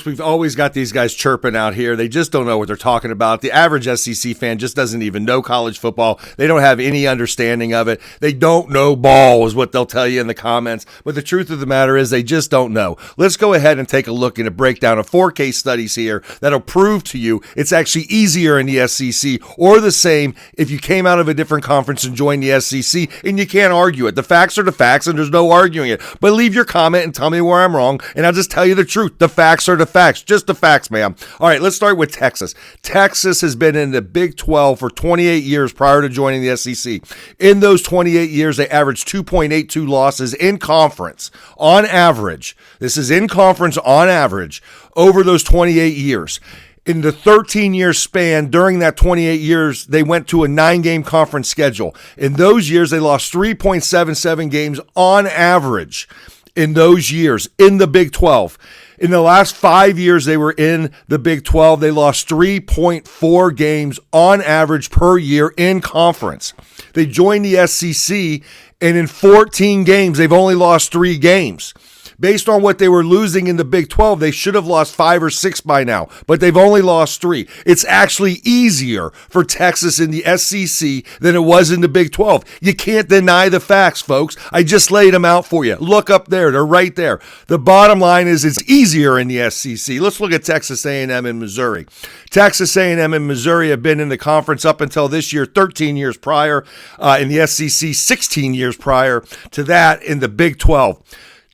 We've always got these guys chirping out here. They just don't know what they're talking about. The average SEC fan just doesn't even know college football. They don't have any understanding of it. They don't know ball is what they'll tell you in the comments. But the truth of the matter is they just don't know. Let's go ahead and take a look at a breakdown of 4 case studies here that'll prove to you it's actually easier in the SEC or the same if you came out of a different conference and joined the SEC, and you can't argue it. The facts are the facts, and there's no arguing it. But leave your comment and tell me where I'm wrong, and I'll just tell you the truth. The facts are the facts. Just the facts, ma'am. All right, let's start with Texas. Texas has been in the Big 12 for 28 years prior to joining the SEC. In those 28 years, they averaged 2.82 losses in conference on average. This is in conference on average over those 28 years. In the 13-year span, during that 28 years, they went to a 9-game conference schedule. In those years, they lost 3.77 games on average in those years in the Big 12. In the last 5 years they were in the Big 12, they lost 3.4 games on average per year in conference. They joined the SEC, and in 14 games, they've only lost 3 games. Based on what they were losing in the Big 12, they should have lost 5 or 6 by now, but they've only lost 3. It's actually easier for Texas in the SEC than it was in the Big 12. You can't deny the facts, folks. I just laid them out for you. Look up there. They're right there. The bottom line is it's easier in the SEC. Let's look at Texas A&M and Missouri. Texas A&M and Missouri have been in the conference up until this year, 13 years prior. In the SEC, 16 years prior to that in the Big 12.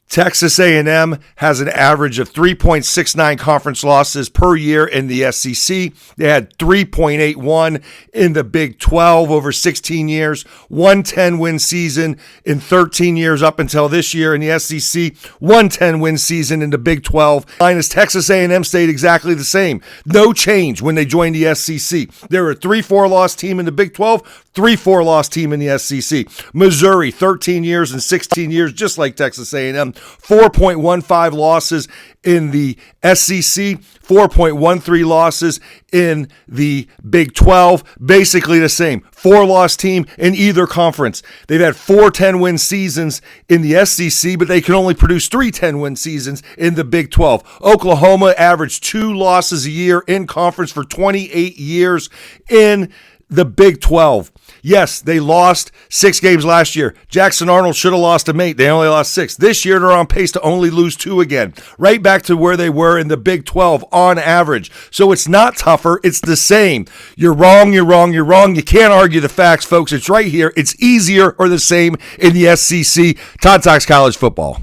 Texas A&M has an average of 3.69 conference losses per year in the SEC. They had 3.81 in the Big 12 over 16 years, 110-win season in 13 years up until this year in the SEC, 110-win season in the Big 12. Minus Texas A&M stayed exactly the same. No change when they joined the SEC. They were a 3-4 loss team in the Big 12, 3-4 loss team in the SEC. Missouri, 13 years and 16 years, just like Texas A&M. 4.15 losses in the SEC, 4.13 losses in the Big 12, basically the same. 4-loss team in either conference. They've had 4 10-win seasons in the SEC, but they can only produce 3 10-win seasons in the Big 12. Oklahoma averaged 2 losses a year in conference for 28 years in the Big 12. Yes, they lost 6 games last year. Jackson Arnold should have lost them 8. They only lost 6. This year, they're on pace to only lose 2 again. Right back to where they were in the Big 12 on average. So it's not tougher. It's the same. You're wrong, you're wrong, you're wrong. You can't argue the facts, folks. It's right here. It's easier or the same in the SEC. Todd talks college football.